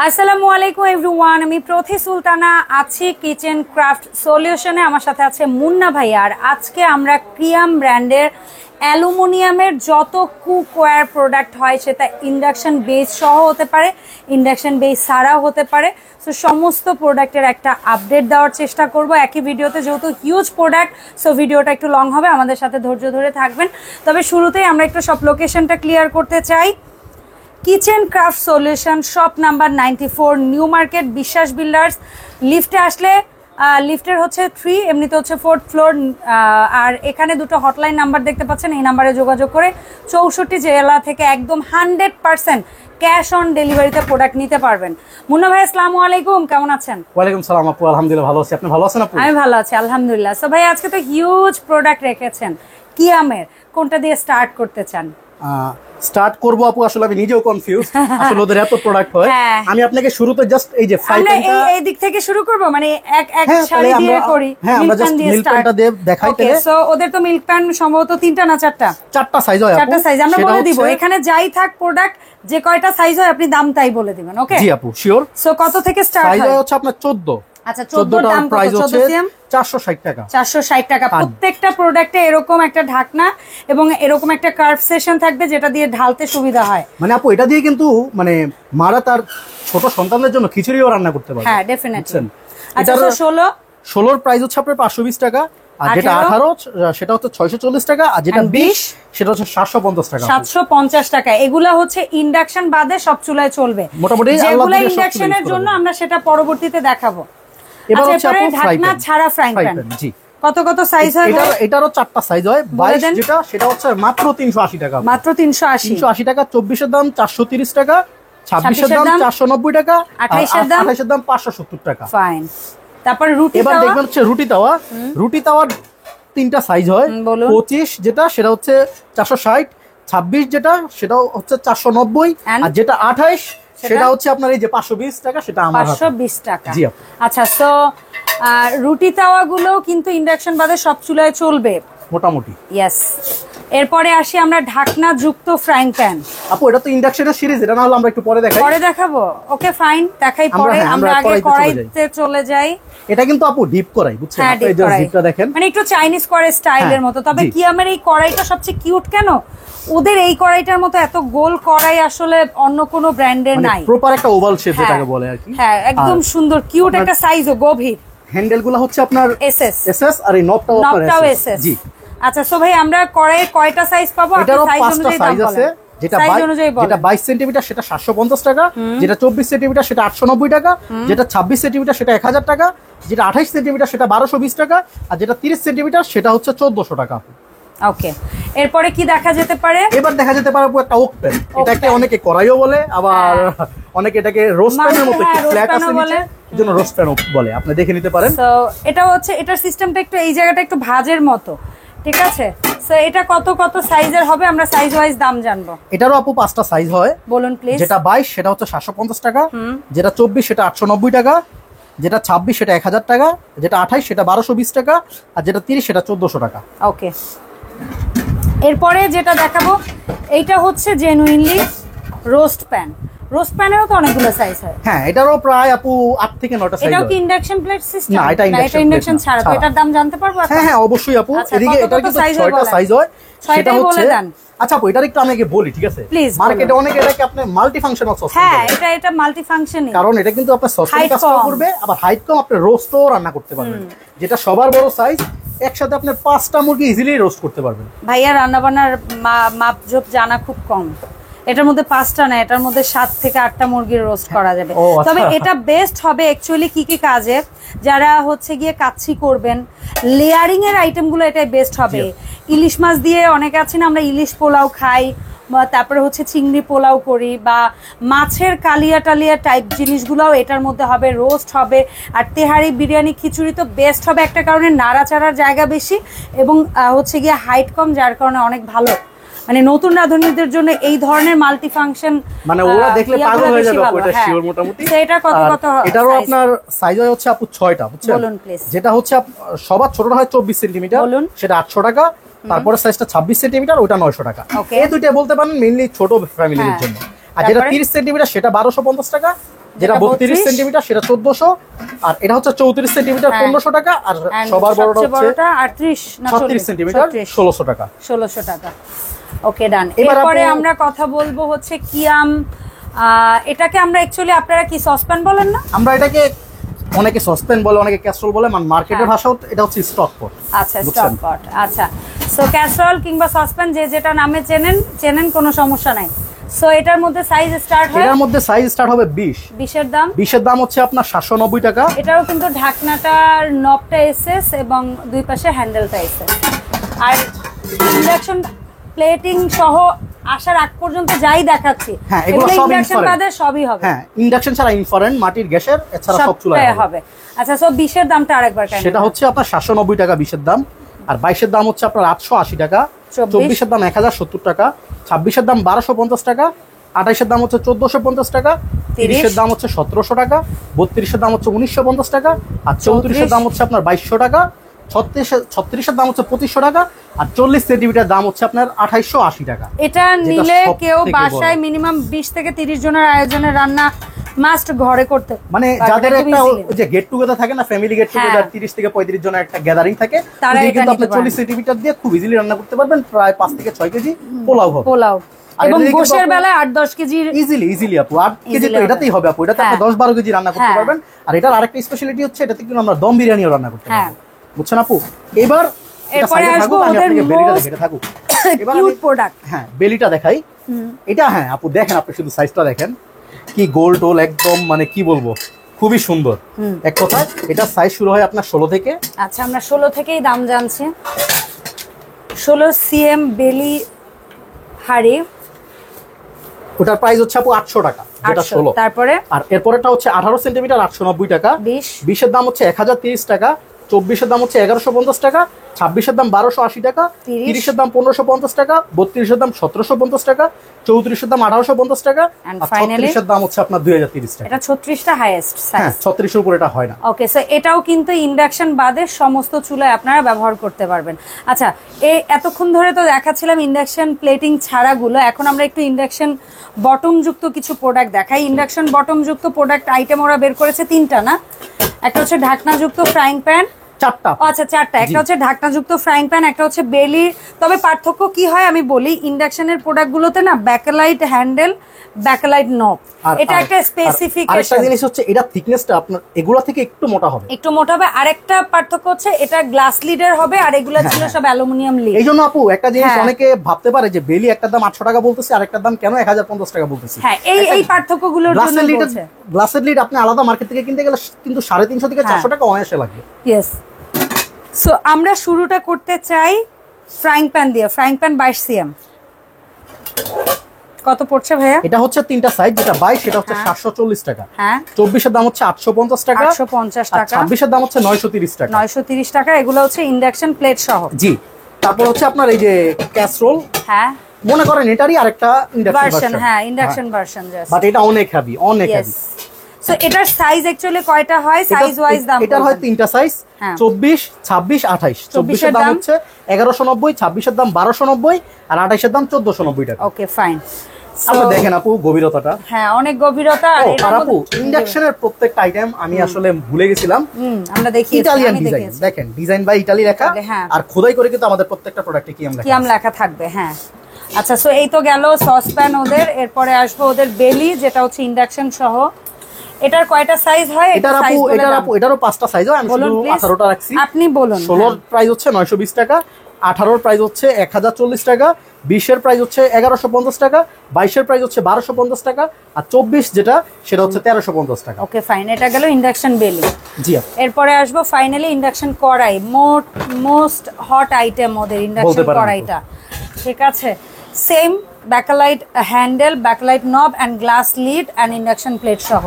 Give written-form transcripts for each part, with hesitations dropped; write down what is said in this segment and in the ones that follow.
আসসালামু আলাইকুম এভরিওয়ান, আমি প্রথি সুলতানা আছি কিচেন ক্রাফট সলিউশনে। আমার সাথে আছে মুন্না ভাই। আর আজকে আমরা ক্রিয়াম ব্র্যান্ডের অ্যালুমিনিয়ামের যত কুকওয়্যার প্রোডাক্ট হয়, সেটা ইন্ডাকশন বেস সহ হতে পারে, ইন্ডাকশন বেস ছাড়াও হতে পারে। সো সমস্ত প্রোডাক্টের একটা আপডেট দেওয়ার চেষ্টা করব একই ভিডিওতে, যেহেতু হিউজ প্রোডাক্ট। সো ভিডিওটা একটু লং হবে, আমাদের সাথে ধৈর্য ধরে থাকবেন। তবে শুরুতেই আমরা একটু সব লোকেশনটা ক্লিয়ার করতে চাই। Kitchen craft solution, shop number 94, new market, বিশ্বাস বিল্ডার্স। লিফটে আসলে লিফটের হচ্ছে 3, এমনিতে হচ্ছে 4th ফ্লোর। আর এখানে দুটো হটলাইন নাম্বার দেখতে পাচ্ছেন, এই নাম্বারে যোগাযোগ করে 64 জেলা থেকে একদম 100% ক্যাশ অন ডেলিভারিতে প্রোডাক্ট নিতে পারবেন। মুন্না ভাই আসসালামু আলাইকুম, কেমন আছেন? ওয়ালাইকুম সালাম আপু, আলহামদুলিল্লাহ ভালো আছি। আপনি ভালো আছেন আপু? আমি ভালো আছি আলহামদুলিল্লাহ। সো ভাই আজকে তো হিউজ প্রোডাক্ট রেখেছেন কিয়ামের, কোনটা দিয়ে স্টার্ট করতে চান? স্টার্ট করব আপু, আসলে আমি নিজেও কনফিউজ, আসলে ওদের এত প্রোডাক্ট হয়। আমি আপনাকে শুরুতে জাস্ট এই যে ফ্রাই প্যানটা এই দিক থেকে শুরু করব, মানে এক সারি দিয়ে করি। হ্যাঁ, আমরা জাস্ট মিল্ক প্যানটা দিয়ে দেখাই। তাহলে সো ওদের তো মিল্ক প্যান সম্ভবত 3টা না 4টা? 4টা সাইজ হয় আপু। 4টা সাইজ আমরা বলে দিব। এখানে যাই থাক প্রোডাক্ট, যে কয়টা সাইজ হয় আপনি দাম তাই বলে দিবেন। ওকে জি আপু, শিওর। সো কত থেকে স্টার্ট হয়? সাইজ হচ্ছে আপনার 14। আচ্ছা, 14 দাম কত? প্রাইস হচ্ছে 460 টাকা। 460 টাকা। প্রত্যেকটা প্রোডাক্টে এরকম একটা ঢাকনা এবং এরকম একটা কার্ভ সেকশন থাকবে, যেটা দিয়ে ঢালতে সুবিধা হয়। মানে আপু এটা দিয়ে কিন্তু মানে মারা তার ছোট সন্তানদের জন্য খিচুড়িও রান্না করতে পারে। হ্যাঁ, ডেফিনেটলি। আচ্ছা, 16 প্রাইস হচ্ছে আপনার 520 টাকা। আর যেটা 18 সেটা হচ্ছে 640 টাকা। আর যেটা 20 সেটা হচ্ছে 750 টাকা। 750 টাকা। এগুলা হচ্ছে ইন্ডাকশন বাদে সব চুলায় চলবে মোটামুটি। যেগুলো ইন্ডাকশনের জন্য আমরা সেটা পরবর্তীতে দেখাবো। এবার হচ্ছে আপু ঢাকনা ছাড়া ফ্রাইং প্যান। জি, কত কত সাইজ হয়? এটারও 4টা সাইজ হয়। 22 যেটা সেটা হচ্ছে মাত্র 380 টাকা। মাত্র 380 টাকা। 24 এর দাম 430 টাকা, 26 এর দাম 490 টাকা, 28 এর দাম 570 টাকা। ফাইন। তারপর রুটি তাওয়া। এবার দেখবেন হচ্ছে রুটি তাওয়া। রুটি তাওয়ার 3টা সাইজ হয়। 25 যেটা সেটা হচ্ছে 460, 26 যেটা সেটা হচ্ছে 490, আর যেটা 28 সেটা হচ্ছে আপনার এই যে 520 টাকা, সেটা আমার 520 টাকা। জি আপু। আচ্ছা, সো রুটি তাওয়াগুলো কিন্তু ইন্ডাকশন বাদে সব চুলায় চলবে মোটামুটি। ইয়েস। এরপরে আসি আমরা ঢাকনা যুক্ত ফ্রাইং প্যান। আপু এটা তো ইন্ডাকশনের সিরিজ, এটা না হলে আমরা একটু পরে দেখাই। পরে দেখাবো? ওকে ফাইন, দেখাই পরে। আমরা আগে কড়াইতে চলে যাই। এটা কিন্তু আপু ডিপ কড়াই, বুঝছেন? এই যে ডিপটা দেখেন, মানে একটু চাইনিজ কড়াই স্টাইলের মতো। তবে কি আমার এই কড়াইটা সবচেয়ে কিউট কেন? ওদের এই কড়াইটার মতো এত গোল কড়াই আসলে অন্য কোনো ব্র্যান্ডের নাই। প্রপার একটা ওভাল শেপ যেটাকে বলে আর কি। হ্যাঁ, একদম সুন্দর কিউট একটা সাইজও গভীর। হ্যান্ডেলগুলো হচ্ছে আপনার এসএস আর এই নবটাও এসএস। জি। আচ্ছা, সো ভাই আমরা কড়াইয়ের কয়টা সাইজ পাবো? এটারও 5টা সাইজ আছে। যেটা 22 সেন্টিমিটার সেটা 750 টাকা, যেটা 24 সেন্টিমিটার সেটা 890 টাকা, যেটা 26 সেন্টিমিটার সেটা 1000 টাকা, যেটা 28 সেন্টিমিটার সেটা 1220 টাকা, আর যেটা 30 সেন্টিমিটার সেটা হচ্ছে 1400 টাকা। ওকে, এরপরে কি দেখা যেতে পারে? এবার দেখা যেতে পারে একটা ওক প্যান। এটাকে অনেকে কড়াইও বলে, আবার অনেকে এটাকে রোস্ট প্যানের মতো একটু ফ্ল্যাট আছে নিচে, এজন্য রোস্ট প্যান বলে। আপনি দেখে নিতে পারেন। সো এটা হচ্ছে, এটার সিস্টেমটা একটু এই জায়গাটা একটু ভাঁজের মতো, ঠিক আছে? সো এটা কত কত সাইজের হবে? আমরা সাইজ ওয়াইজ দাম জানবো। এটারও আপু 5টা সাইজ হয়। বলুন প্লিজ। যেটা 22 সেটা হচ্ছে 750 টাকা, যেটা 24 সেটা 890 টাকা, যেটা 26 সেটা 1000 টাকা, যেটা 28 সেটা 1220 টাকা, আর যেটা 30 সেটা 1400 টাকা। ওকে, এরপরে যেটা দেখাবো এইটা হচ্ছে জেনুইনলি রোস্ট প্যান। রোস্ট প্যানেরও তো অনেকগুলো সাইজ হয়। হ্যাঁ, এটারও প্রায় আপু 8 থেকে 9টা সাইজ হয়। এটাও কি ইন্ডাকশন প্লেট সিস্টেম? না, এটা ইন্ডাকশন ছাড়া। তো এটার দাম জানতে পারবো? হ্যাঁ, অবশ্যই আপু। এদিকে এটা কিন্তু 6টা সাইজ হয়। সেটা হচ্ছে, আচ্ছা আপু এটার একটু আমাকে বলি, ঠিক আছে? মার্কেটে অনেকে এটাকে আপনি মাল্টি ফাংশনাল সস। হ্যাঁ, এটা মাল্টি ফাংশনই, কারণ এটা কিন্তু আপনার সসের কাজ করবে, আবার হাইট কম, আপনি রোস্টও রান্না করতে পারবেন। যেটা সবার বড় সাইজ, একসাথে আপনি 5টা মুরগি ইজিলি রোস্ট করতে পারবেন। ভাইয়া রান্না বান্নার মাপজোপ জানা খুব কম। এটার মধ্যে 5টা না, এটার মধ্যে 7 থেকে 8টা মুরগির রোস্ট করা যাবে। তবে এটা বেস্ট হবে অ্যাকচুয়ালি কি কাজে, যারা হচ্ছে গিয়ে কাচ্চি করবেন, লেয়ারিং এর আইটেমগুলো এটাই বেস্ট হবে। ইলিশ মাছ দিয়ে অনেকে আছে না, আমরা ইলিশ পোলাও খাই, তারপরে হচ্ছে চিংড়ি পোলাও করি, বা মাছের কালিয়া টালিয়া টাইপ জিনিসগুলোও এটার মধ্যে হবে, রোস্ট হবে। আর তেহারি, বিরিয়ানি, খিচুড়ি তো বেস্ট হবে একটা কারণে, নাড়াচাড়ার জায়গা বেশি এবং হচ্ছে গিয়ে হাইট কম, যার কারণে অনেক ভালো। মানে নতুন রাঁধুনিদের জন্য এই ধরনের মাল্টি ফাংশন, মানে ওরা দেখলে পাগল হয়ে যাবে আপু, এটা শিওর মোটামুটি। এটা কত কত? এটারও আপনার সাইজ হচ্ছে আপু 6টা, বুঝছেন? বলুন প্লিজ। যেটা হচ্ছে সবার ছোটটা হয় 24 সেন্টিমিটার, সেটা 800 টাকা। তারপরে সাইজটা 26 সেন্টিমিটার, ওটা 900 টাকা। এই দুইটা বলতে পারেন মেইনলি ছোট ফ্যামিলির জন্য। আর যেটা 30 সেন্টিমিটার সেটা 1250 টাকা, যেটা 32 সেন্টিমিটার সেটা 1400, আর এটা হচ্ছে 34 সেন্টিমিটার 1500 টাকা, আর সবার বড়টা হচ্ছে 38 সেন্টিমিটার 1600 টাকা। 1600 টাকা। ওকে ডান। এরপরে আমরা কথা বলবো হচ্ছে কিয়াম, এটাকে আমরা অ্যাকচুয়ালি আপনারা কি সসপ্যান বলেন না? আমরা এটাকে অনেকে সসপ্যান বলে, অনেকে ক্যাসরোল বলে, মানে মার্কেটের ভাষাও এটা হচ্ছে স্টক পট। আচ্ছা, স্টক পট। আচ্ছা, সো ক্যাসরোল কিংবা সসপ্যান যে যেটা নামে চেনেন কোনো সমস্যা নাই। সো এটার মধ্যে সাইজ স্টার্ট হয়, এটার মধ্যে সাইজ স্টার্ট হবে 20 এর দাম। 20 এর দাম হচ্ছে আপনার 790 টাকা। এটাও কিন্তু ঢাকনাটার নবটা এসএস এবং দুই পাশে হ্যান্ডেলটা এসএস। আর ইন্ডাকশন প্লেটিং সহ আসার আগ পর্যন্ত যাই দেখাচ্ছি, হ্যাঁ এগুলো সব ইন্ডাকশন বাদে সবই হবে। হ্যাঁ, ইন্ডাকশন ছাড়া ইনফ্রারেড, মাটির গ্যাসের, এছাড়া সব চুলায় হবে। আচ্ছা, সো 20 এর দামটা আরেকবার কেন? সেটা হচ্ছে আপনার 790 টাকা 20 এর দাম, আর 22 এর দাম হচ্ছে আপনার 880 টাকা, 24 এর দাম 1070 টাকা, 26 এর দাম 1250 টাকা, 28 এর দাম হচ্ছে 1450 টাকা, 30 এর দাম হচ্ছে 1700 টাকা, 32 এর দাম হচ্ছে 1950 টাকা, আর 34 এর দাম হচ্ছে আপনার 2200 টাকা, 36 এর দাম হচ্ছে 2500 টাকা, আর 40 সেন্টিমিটার দাম হচ্ছে আপনার 2880 টাকা। এটা নিলে কেউ বাসায় মিনিমাম 20 থেকে 30 জনের আয়োজনে রান্না মাস্ট ঘরে করতে, মানে যাদের একটা যে গেট টুগেদার থাকে না, ফ্যামিলি গেট টুগেদার, 30 থেকে 35 জনের একটা গ্যাদারিং থাকে, তারা কিন্তু আপনি 40 সেন্টিমিটার দিয়ে খুব ইজিলি রান্না করতে পারবেন। প্রায় 5 থেকে 6 কেজি পোলাও হবে। এবং গোশের বেলায় 8-10 কেজি ইজিলি আপু 8 কেজি তো এটাতেই হবে আপু, এটাতে আপনি 10-12 কেজি রান্না করতে পারবেন। আর এটার আরেকটা স্পেশালিটি হচ্ছে এটাতে কিন্তু আমরা দম বিরিয়ানিও রান্না করতে পারবো, বুঝছেন আপু? এরপরে আসবো ওদের কিউট প্রোডাক্ট। হ্যাঁ, বেলিটা দেখাই। এটা হ্যাঁ আপু দেখেন, আপনি শুধু সাইজটা দেখেন, কি গোল টোল একদম, মানে কি বলবো, খুবই সুন্দর। এক কথায় এটা সাইজ শুরু হয় আপনার 16 থেকে। আচ্ছা, আমরা 16 থেকেই দাম জানছি। 16 সিএম বেলি হাড়ি, ওটার প্রাইস হচ্ছে আপু 800 টাকা, যেটা 16। তারপরে আর এরপরটা হচ্ছে 18 সেন্টিমিটার 890 টাকা, 20 এর দাম হচ্ছে 1030 টাকা, 24 এর দাম হচ্ছে 1150 টাকা, 26 এর দাম 1280 টাকা, 30 এর দাম 1550 টাকা, 32 এর দাম 1750 টাকা, 34 এর দাম 1850 টাকা, আর 36 এর দাম হচ্ছে আপনার 2030 টাকা। এটা 36টা হাইয়েস্ট সাইজ। হ্যাঁ, 36 এর উপর এটা হয় না। ওকে, সো এটাও কিন্তু ইন্ডাকশন বাদে সমস্ত চুলায় আপনারা ব্যবহার করতে পারবেন। আচ্ছা, এতক্ষণ ধরে তো দেখাচ্ছিলাম ইন্ডাকশন প্লেটিং ছাড়াগুলো, এখন আমরা একটু ইন্ডাকশন বটম যুক্ত কিছু প্রোডাক্ট দেখাই। ইন্ডাকশন বটম যুক্ত প্রোডাক্ট আইটেম ওরা বের করেছে 3টা না? একটা হচ্ছে ঢাকনাযুক্ত ফ্রাইং প্যান, 4টা। আচ্ছা 4টা। একটা হচ্ছে ঢাকনাযুক্ত ফ্রাইং প্যান, একটা হচ্ছে বেলি। তবে পার্থক্য কি হয় আমি বলি, ইন্ডাকশনের প্রোডাক্টগুলোতে না ব্যাকলাইট হ্যান্ডেল, ব্যাকলাইট নব, এটা একটা স্পেসিফিকেশন। আরেকটা জিনিস হচ্ছে এটা থিকনেসটা আপনার এগুলা থেকে একটু মোটা হবে, আরেকটা পার্থক্য হচ্ছে এটা গ্লাস লিডার হবে, আর এগুলা ছিল সব অ্যালুমিনিয়াম লিড। এইজন্য আপু একটা জিনিস অনেকে ভাবতে পারে যে বেলি একটার দাম 800 টাকা বলতেছে, আরেকটার দাম কেন 1050 টাকা বলতেছে। হ্যাঁ, এই পার্থক্যগুলোর জন্য বলছে। গ্লাসের লিড আপনি আলাদা মার্কেট থেকে কিনতে গেলে কিন্তু 350 থেকে 400 টাকা অনায়াসে লাগবে। ইয়েস। সো আমরা শুরুটা করতে চাই ফ্রাইং প্যান দিয়ে। ফ্রাইং প্যান 22 সিএম কত পড়ছে ভাইয়া? এটা হচ্ছে 3টা সাইজ, যেটা 22 সেটা হচ্ছে 740 টাকা, হ্যাঁ 24 এর দাম হচ্ছে 850 টাকা, 850 টাকা, 26 এর দাম হচ্ছে 930 টাকা। 930 টাকা। এগুলো হচ্ছে ইন্ডাকশন প্লেট সহ। জি। তারপর হচ্ছে আপনার এই যে ক্যাসরোল, হ্যাঁ মনে করেন এটারই আরেকটা ইন্ডাকশন ভার্সন। হ্যাঁ, ইন্ডাকশন ভার্সন জাস্ট, বাট এটা অনেক হেভি, অনেক হেভি। সো এটার সাইজ অ্যাকচুয়ালি কয়টা হয়? সাইজ ওয়াইজ দাম এটা হয় 3টা সাইজ, 24, 26, 28। 24 এর দাম হচ্ছে 1190, 26 এর দাম 1290, আর 28 এর দাম 1490 টাকা। Okay, fine. আপনি দেখেন আপু গভীরতাটা, হ্যাঁ অনেক গভীরতা। আর আপু ইন্ডাকশনের প্রত্যেকটা আইটেম আমি আসলে ভুলে গেছিলাম, আমরা দেখি ইতালিয়ান ডিজাইন, দেখেন ডিজাইন বাই ইতালি লেখা, আর খোদাই করে কিন্তু আমাদের প্রত্যেকটা প্রোডাক্টে কিয়াম লেখা থাকবে। হ্যাঁ, আচ্ছা, সো এই তো গেল সসপ্যান ওদের। এরপরে আসবো ওদের বেলি, যেটা হচ্ছে ইন্ডাকশন সহ। এটার কয়টা সাইজ হয়? এটারও 5টা সাইজ হয়, আমি শুধু 18টা রাখছি। আপনি বলুন। 16 এর প্রাইস হচ্ছে 920 টাকা, 18 এর প্রাইস হচ্ছে 1040 টাকা, 20 এর প্রাইস হচ্ছে 1150 টাকা, 22 এর প্রাইস হচ্ছে 1250 টাকা, আর 24 যেটা সেটা হচ্ছে 1350 টাকা। Okay, fine. এটা গেল ইন্ডাকশন বেলি। জি। এরপরে আসবো ফাইনালি ইন্ডাকশন কড়াই, মোস্ট হট আইটেম ওদের ইন্ডাকশন কড়াইটা। ঠিক আছে, same backlight handle, backlight knob and glass lid and induction plate সহ।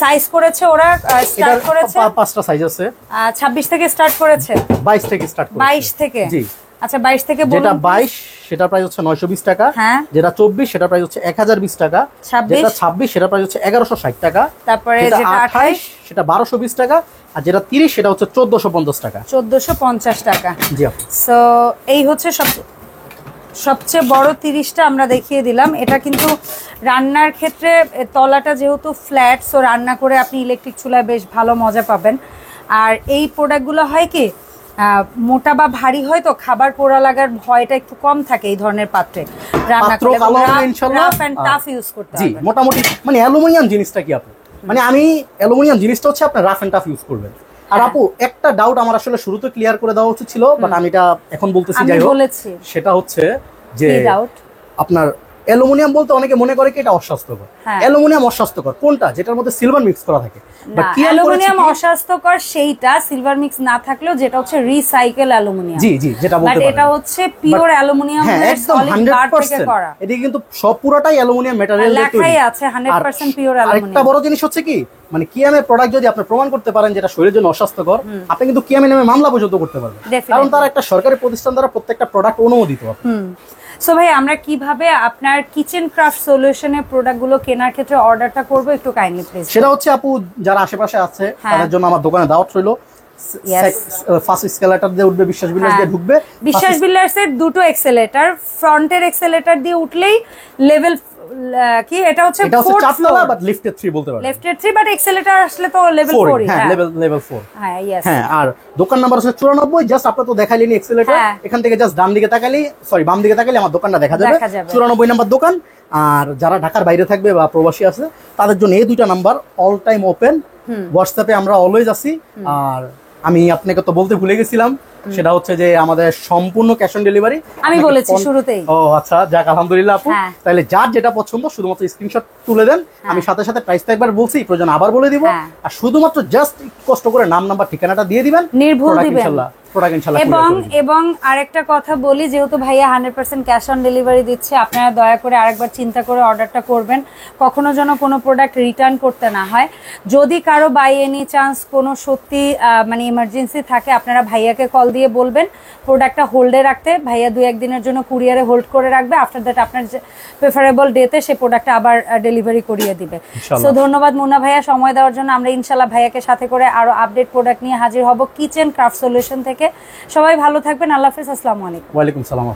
সাইজ করেছে ওরা, স্টার্ট করেছে 5টা সাইজ আছে। 26 থেকে স্টার্ট করেছে, 22 থেকে স্টার্ট করেছে। 22 থেকে? জি। আচ্ছা, 22 থেকে বলুন। যেটা 22 সেটা প্রাইস হচ্ছে 920 টাকা, হ্যাঁ। যেটা 24 সেটা প্রাইস হচ্ছে 1020 টাকা, যেটা 26 সেটা প্রাইস হচ্ছে 1160 টাকা, তারপরে যেটা 28 সেটা 1220 টাকা, আর যেটা 30 সেটা হচ্ছে 1450 টাকা। 1450 টাকা। জি। সো এই হচ্ছে সব। সবচেয়ে বড় 30টা আমরা দেখিয়ে দিলাম। এটা কিন্তু রান্নার ক্ষেত্রে তলাটা যেহেতু ফ্ল্যাট, সো রান্না করে আপনি ইলেকট্রিক চুলায় বেশ ভালো মজা পাবেন। আর এই প্রোডাক্টগুলো হয় কি মোটা বা ভারী হয়, তো খাবার পোড়া লাগার ভয়টা একটু কম থাকে এই ধরনের পাত্রে রান্না করলে। রাফ এন্ড টাফ ইউজ করতে হবে। মোটামুটি মানে অ্যালুমিনিয়াম জিনিসটা কি আপু, মানে আমি অ্যালুমিনিয়াম জিনিসটা হচ্ছে আপনি রাফ এন্ড টাফ ইউজ করবেন। আর আপু একটা ডাউট আমার আসলে শুরুতে ক্লিয়ার করে দেওয়া উচিত ছিল, বাট আমি এটা এখন বলতেছি। যাই হোক, সেটা হচ্ছে যে আপনার অ্যালুমিনিয়াম বলতে অনেকে মনে করে কি এটা অস্বাস্থ্যকর। অ্যালুমিনিয়াম অস্বাস্থ্যকর কোনটা? যেটার মধ্যে সিলভার মিক্স করা থাকে। অ্যালুমিনিয়াম অস্বাস্থ্যকর সেইটা সিলভার মিক্স না থাকলেও যেটা হচ্ছে রিসাইকেল অ্যালুমিনিয়াম। জি জি, যেটা বলতে পারেন। এটা হচ্ছে পিওর অ্যালুমিনিয়াম এর সলিড বার থেকে করা। এটা কিন্তু সব পুরোটাই অ্যালুমিনিয়াম ম্যাটেরিয়াল দিয়ে তৈরি। লেখাই আছে 100% পিওর অ্যালুমিনিয়াম। একটা বড় জিনিস হচ্ছে কি, মানে কিয়ামের প্রোডাক্ট যদি আপনি প্রমাণ করতে পারেন যেটা শরীরের জন্য অস্বাস্থ্যকর, আপনি কিন্তু কিয়ামের নামে মামলা পর্যন্ত করতে পারবেন, কারণ তারা একটা সরকারি প্রতিষ্ঠান দ্বারা প্রত্যেকটা প্রোডাক্ট অনুমোদিত। সো ভাই, আমরা কিভাবে আপনার কিচেন ক্রাফট সলিউশনের প্রোডাক্টগুলো কেনার ক্ষেত্রে অর্ডারটা করব একটু কাইন্ডলি প্লিজ। সেটা হচ্ছে আপু, যারা আশেপাশে আছে তাদের জন্য আমার দোকানে দাওয়াত রইলো। ফার্স্ট এক্সেলেটর দিয়ে উঠবে, বিশ্বাস বিল্ডার্স দিয়ে ঢুকবে। বিশ্বাস বিল্ডার্স এর দুটো এক্সেলেটর, ফ্রন্টের এক্সেলেটর দিয়ে উঠলেই লেভেল কি, এটা হচ্ছে 4th তলা, বাট লিফটের 3 বলতে পারেন। লিফটের 3, বাট এক্সেলেটর আসলে তো লেভেল 4। হ্যাঁ, লেভেল 4। হ্যাঁ, यस। হ্যাঁ, আর দোকান নাম্বার হচ্ছে 94। জাস্ট আপনি তো দেখাইলেন এক্সেলেটর, এখান থেকে জাস্ট ডান দিকে তাকালেই, সরি বাম দিকে তাকালে আমার দোকানটা দেখা যাবে। 94 নাম্বার দোকান। আর যারা ঢাকার বাইরে থাকবে বা প্রবাসী আছে তাদের জন্য এই দুইটা নাম্বার অল টাইম ওপেন। হোয়াটসঅ্যাপে আমরা অলওয়েজ আছি। আর আমি আপনাকে তো বলতে ভুলে গেছিলাম, সেটা হচ্ছে যে আমাদের সম্পূর্ণ ক্যাশ অন ডেলিভারি। আমি বলেছি শুরুতেই। ও আচ্ছা, যাক আলহামদুলিল্লাহ আপু। তাহলে যার যেটা পছন্দ শুধুমাত্র স্ক্রিনশট তুলে দেন। আমি সাথে সাথে প্রাইসটা একবার বলছি, প্রয়োজন আবার বলে দিব। আর শুধুমাত্র জাস্ট কষ্ট করে নাম নাম্বার ঠিকানাটা দিয়ে দিবেন, নির্ভুল দিবেন ইনশাআল্লাহ। এবং আরেকটা কথা বলি, যেহেতু ভাইয়া 100% ক্যাশ অন ডেলিভারি দিচ্ছে, আপনারা দয়া করে আরেকবার চিন্তা করে অর্ডারটা করবেন, কখনো যেন কোনো প্রোডাক্ট রিটার্ন করতে না হয়। যদি কারো বাই এনি চান্স কোনো সত্যি মানে ইমার্জেন্সি থাকে, আপনারা ভাইয়াকে কল দিয়ে বলবেন প্রোডাক্টটা হোল্ডে রাখতে। ভাইয়া 2-1 দিনের জন্য কুরিয়ারে হোল্ড করে রাখবে। আফটার দ্যাট আপনার প্রেফারেবল ডেতে সেই প্রোডাক্টটা আবার ডেলিভারি করিয়ে দিবে। সো ধন্যবাদ মুন্না ভাইয়া সময় দেওয়ার জন্য। আমরা ইনশাল্লাহ ভাইয়াকে সাথে করে আরো আপডেট প্রোডাক্ট নিয়ে হাজির হব কিচেন ক্রাফট সলিউশন থেকে। সবাই ভালো থাকবেন। আল্লাহ হাফেজ। আসসালামু আলাইকুম। ওয়ালাইকুম সালাম।